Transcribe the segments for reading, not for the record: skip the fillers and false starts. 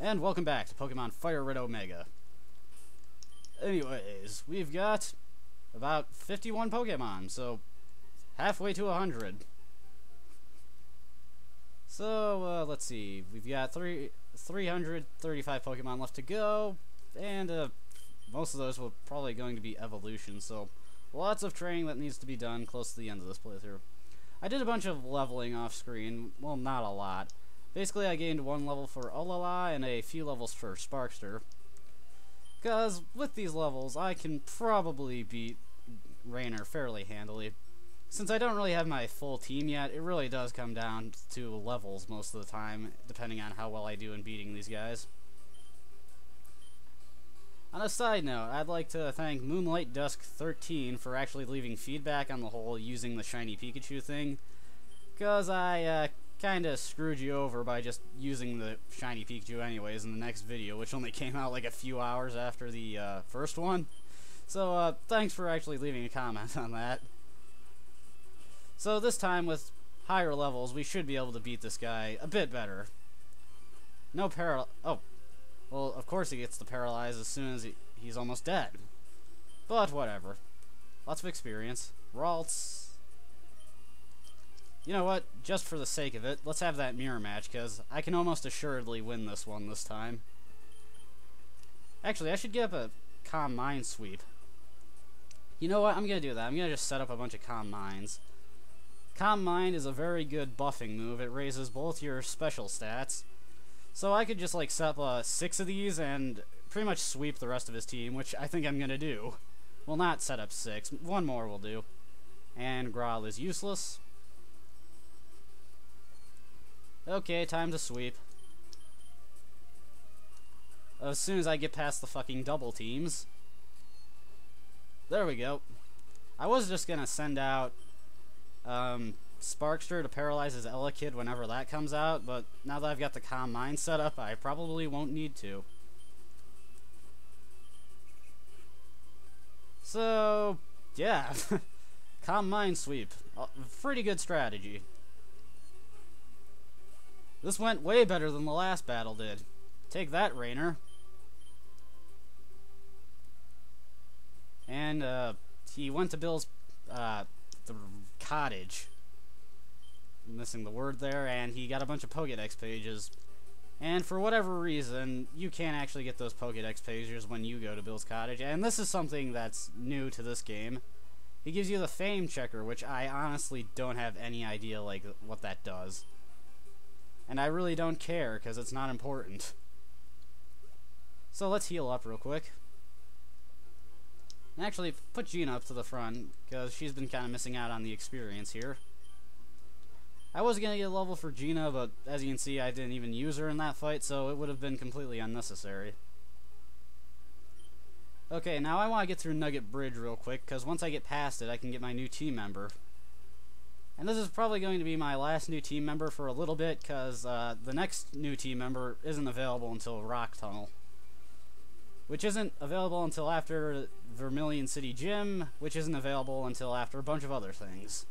And welcome back to Pokemon Fire Red Omega. Anyways, we've got about 51 Pokemon, so halfway to 100. So, let's see. We've got 335 Pokemon left to go, and most of those will probably going to be evolution, so lots of training that needs to be done close to the end of this playthrough. I did a bunch of leveling off screen. Well, not a lot. Basically, I gained 1 level for Olala and a few levels for Sparkster. Because with these levels, I can probably beat Rainer fairly handily. Since I don't really have my full team yet, it really does come down to levels most of the time, depending on how well I do in beating these guys. On a side note, I'd like to thank Moonlight Dusk 13 for actually leaving feedback on the whole using the shiny Pikachu thing. Because I kinda screwed you over by just using the shiny Pikachu anyways in the next video, which only came out like a few hours after the first one. So thanks for actually leaving a comment on that. So this time with higher levels, we should be able to beat this guy a bit better. No oh. Well, of course he gets to paralyze as soon as he's almost dead. But whatever. Lots of experience. Ralts. You know what? Just for the sake of it, let's have that mirror match, because I can almost assuredly win this one this time. Actually, I should get up a Calm Mind sweep. You know what? I'm going to do that. I'm going to just set up a bunch of Calm Minds. Calm Mind is a very good buffing move. It raises both your special stats. So I could just like set up 6 of these and pretty much sweep the rest of his team, which I think I'm going to do. Well, not set up 6. 1 more will do. And Growl is useless. Okay, time to sweep. As soon as I get past the fucking double teams. There we go. I was just gonna send out Sparkster to paralyze his Elekid whenever that comes out, but now that I've got the Calm Mind set up, I probably won't need to. So, yeah. Calm Mind sweep. Pretty good strategy. This went way better than the last battle did. Take that, Rainer. And, he went to Bill's, the cottage. I'm missing the word there, and he got a bunch of Pokédex pages. And for whatever reason, you can't actually get those Pokédex pages when you go to Bill's cottage, and this is something that's new to this game. He gives you the Fame Checker, which I honestly don't have any idea, like, what that does. And I really don't care, because it's not important. So let's heal up real quick. And actually, put Gina up to the front, because she's been kind of missing out on the experience here. I was going to get a level for Gina, but as you can see, I didn't even use her in that fight, so it would have been completely unnecessary. Okay, now I want to get through Nugget Bridge real quick, because once I get past it, I can get my new team member. And this is probably going to be my last new team member for a little bit, because the next new team member isn't available until Rock Tunnel. Which isn't available until after Vermilion City Gym, which isn't available until after a bunch of other things.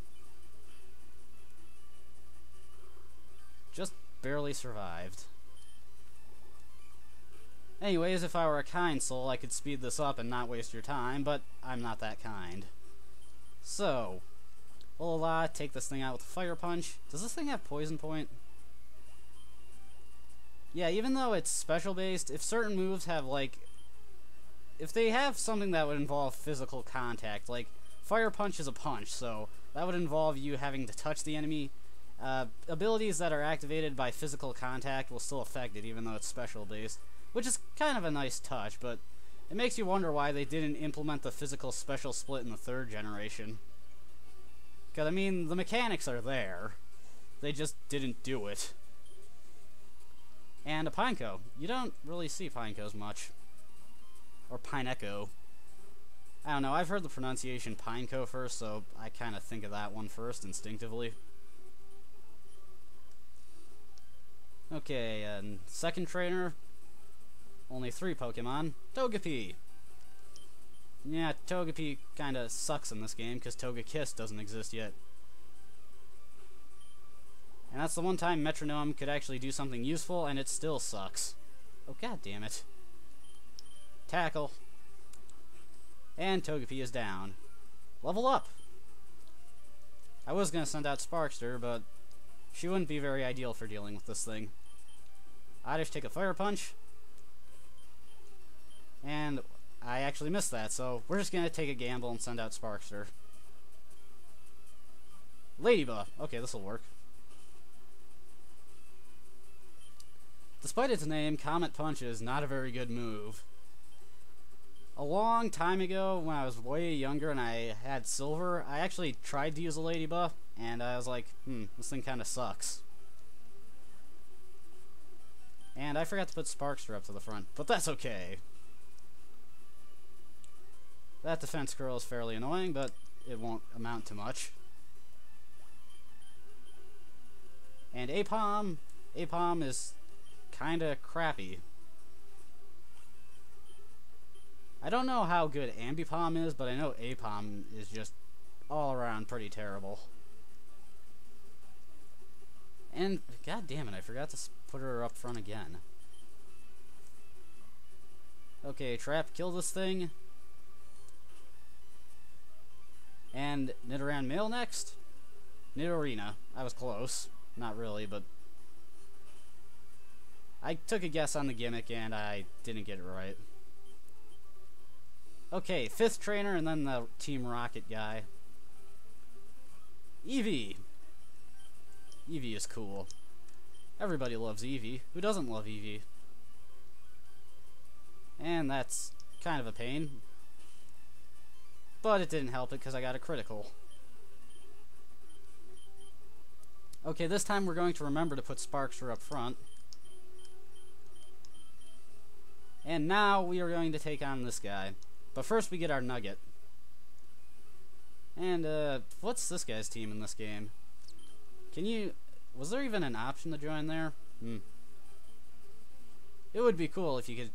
Just barely survived. Anyways, if I were a kind soul, I could speed this up and not waste your time, but I'm not that kind. So, Olala, take this thing out with a Fire Punch. Does this thing have Poison Point? Yeah, even though it's special based, if certain moves have like... if they have something that would involve physical contact, like Fire Punch is a punch, so that would involve you having to touch the enemy. Abilities that are activated by physical contact will still affect it, even though it's special based, which is kind of a nice touch, but it makes you wonder why they didn't implement the physical special split in the 3rd generation. Because, I mean, the mechanics are there. They just didn't do it. And a Pineco. You don't really see Pinecos much. Or Pineco. I don't know, I've heard the pronunciation Pineco first, so I kind of think of that one first, instinctively. Okay, and second trainer. Only 3 Pokemon. Togepi! Yeah, Togepi kinda sucks in this game, because Togekiss doesn't exist yet. And that's the one time Metronome could actually do something useful, and it still sucks. Oh, god damn it. Tackle. And Togepi is down. Level up! I was gonna send out Sparkster, but she wouldn't be very ideal for dealing with this thing. I just take a Fire Punch. And I actually missed that, so we're just gonna take a gamble and send out Sparkster. Ladybug. Okay, this'll work. Despite its name, Comet Punch is not a very good move. A long time ago, when I was way younger and I had silver, I actually tried to use a Ladybug, and I was like, this thing kinda sucks. And I forgot to put Sparkster up to the front, but that's okay. That defense curl is fairly annoying, but it won't amount to much. And Aipom is kinda crappy. I don't know how good Ambipom is, but I know Aipom is just all around pretty terrible. And, god damn it, I forgot to put her up front again. Okay, Trap, kill this thing. And Nidoran male next. Nidorina. I was close. Not really, but I took a guess on the gimmick and I didn't get it right. Okay, 5th trainer and then the Team Rocket guy. Eevee. Eevee is cool. Everybody loves Eevee. Who doesn't love Eevee? And that's kind of a pain. But it didn't help it because I got a critical. Okay, this time we're going to remember to put Sparkster up front. And now we are going to take on this guy. But first we get our Nugget. And, what's this guy's team in this game? Was there even an option to join there? It would be cool if you could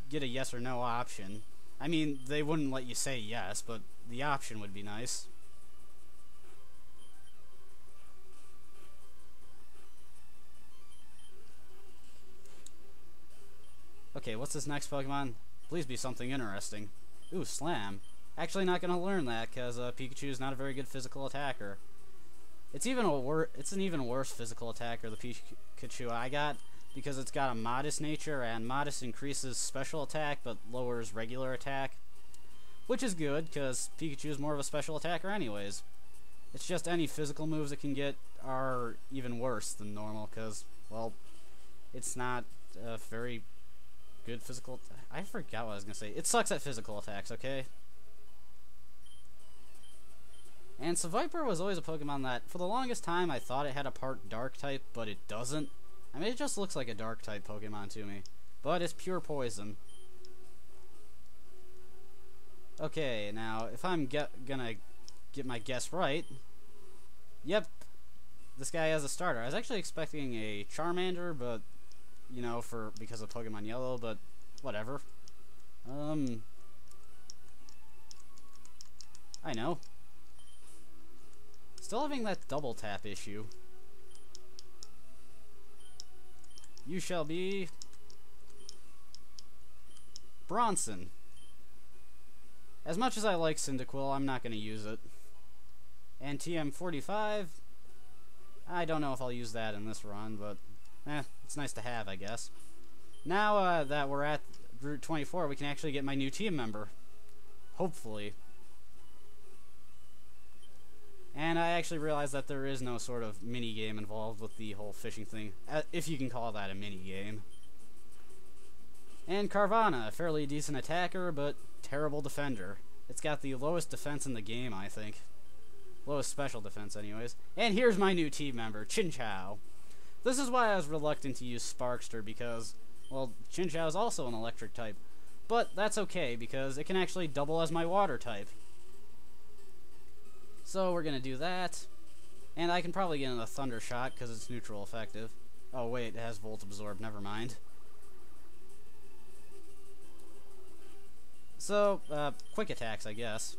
get a yes or no option. I mean, they wouldn't let you say yes, but the option would be nice. Okay, what's this next Pokemon? Please be something interesting. Ooh, Slam. Actually not gonna learn that, because Pikachu is not a very good physical attacker. It's an even worse physical attacker, the Pikachu I got, because it's got a Modest nature, and Modest increases special attack, but lowers regular attack. Which is good, because Pikachu is more of a special attacker anyways. It's just any physical moves it can get are even worse than normal, because, well, it's not a very good physical... I forgot what I was going to say. It sucks at physical attacks, okay? And Seviper was always a Pokemon that, for the longest time, I thought it had a part Dark type, but it doesn't. I mean, it just looks like a Dark type Pokemon to me. But it's pure poison. Okay, now, if I'm gonna get my guess right... Yep, this guy has a starter. I was actually expecting a Charmander, but... You know, because of Pokemon Yellow, but whatever. I know. Still having that double tap issue. You shall be... Bronson. As much as I like Cyndaquil, I'm not going to use it. And TM45... I don't know if I'll use that in this run, but... it's nice to have, I guess. Now that we're at Route 24, we can actually get my new team member. Hopefully. And I actually realized that there is no sort of mini-game involved with the whole fishing thing, if you can call that a mini-game. And Carvanha, a fairly decent attacker, but terrible defender. It's got the lowest defense in the game, I think. Lowest special defense, anyways. And here's my new team member, Chinchou. This is why I was reluctant to use Sparkster, because, well, Chinchou is also an electric type. But that's okay, because it can actually double as my water type. So we're going to do that. And I can probably get in a Thunder Shot, because it's neutral effective. Oh wait, it has Volt Absorb, never mind. So, quick attacks, I guess.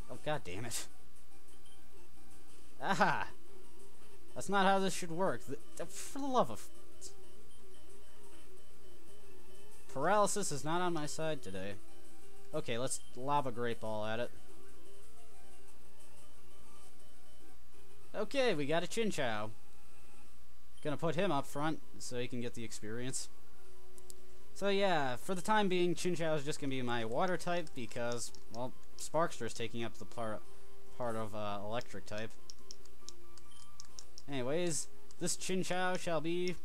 Oh, god damn it. Aha! That's not how this should work. For the love of... Paralysis is not on my side today. Okay, let's lob a Great Ball at it. Okay, we got a Chinchou. Gonna put him up front so he can get the experience. So yeah, for the time being, Chinchou is just gonna be my water type because, well, Sparkster is taking up the part of electric type. Anyways, this Chinchou shall be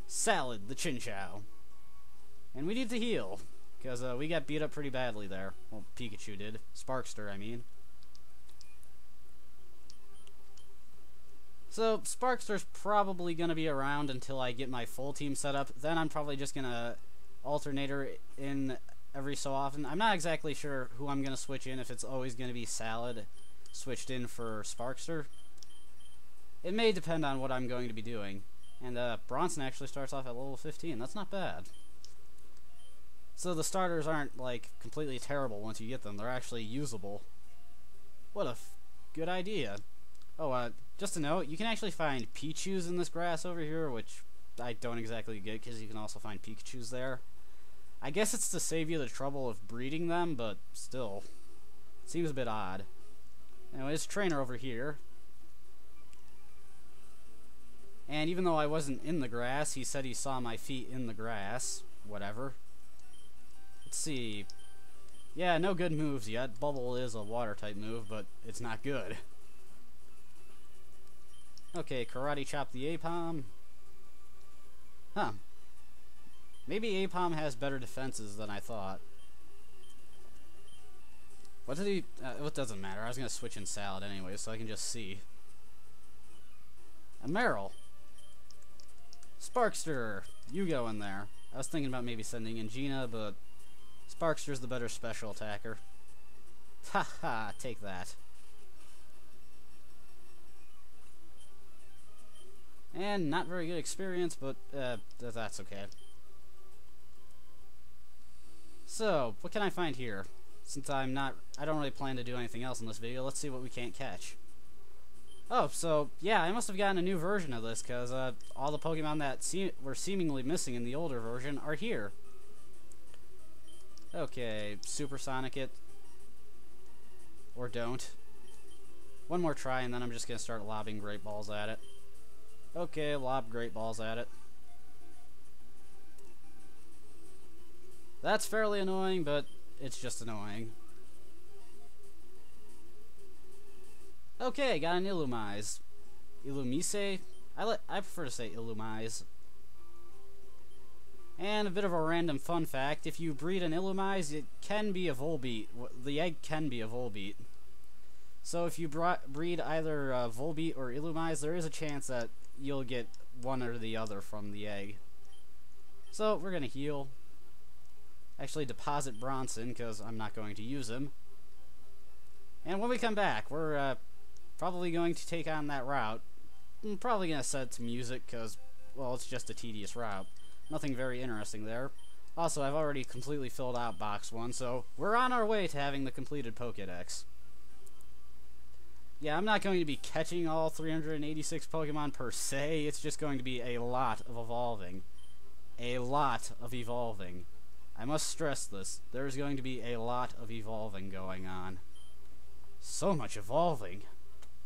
Salad the Chinchou. And we need to heal, because we got beat up pretty badly there. Well, Pikachu did. Sparkster, I mean. So, Sparkster's probably going to be around until I get my full team set up. Then I'm probably just going to alternate her in every so often. I'm not exactly sure who I'm going to switch in, if it's always going to be Salad switched in for Sparkster. It may depend on what I'm going to be doing. And Bronson actually starts off at level 15. That's not bad. So the starters aren't, like, completely terrible once you get them. They're actually usable. What a good idea. Oh, just a note, you can actually find Pichus in this grass over here, which I don't exactly get, because you can also find Pikachus there. I guess it's to save you the trouble of breeding them, but still. Seems a bit odd. Anyways, trainer over here. And even though I wasn't in the grass, he said he saw my feet in the grass. Whatever. Let's see. Yeah, no good moves yet. Bubble is a water-type move, but it's not good. Okay, Karate Chop the Aipom. Huh. Maybe Aipom has better defenses than I thought. What did he... it doesn't matter. I was going to switch in Salad anyway, so I can just see. A Meryl. Sparkster. You go in there. I was thinking about maybe sending in Gina, but Sparkster's the better special attacker. Haha, take that. And not very good experience, but that's okay. So, what can I find here? Since I don't really plan to do anything else in this video, let's see what we can't catch. Oh, so, yeah, I must have gotten a new version of this, because all the Pokemon that were seemingly missing in the older version are here. Okay, Supersonic it. Or don't. One more try, and then I'm just going to start lobbing Great Balls at it. Okay, lob Great Balls at it. That's fairly annoying, but it's just annoying. Okay, got an Illumise. Illumise? I prefer to say Illumise. And a bit of a random fun fact, if you breed an Illumise, it can be a Volbeat. The egg can be a Volbeat. So if you breed either Volbeat or Illumise, there is a chance that you'll get one or the other from the egg. So we're going to heal. Actually deposit Bronson, because I'm not going to use him. And when we come back, we're probably going to take on that route. I'm probably going to set to music, because, well, it's just a tedious route. Nothing very interesting there. Also, I've already completely filled out Box 1, so we're on our way to having the completed Pokédex. Yeah, I'm not going to be catching all 386 Pokemon per se, it's just going to be a lot of evolving. A lot of evolving. I must stress this, there's going to be a lot of evolving going on. So much evolving.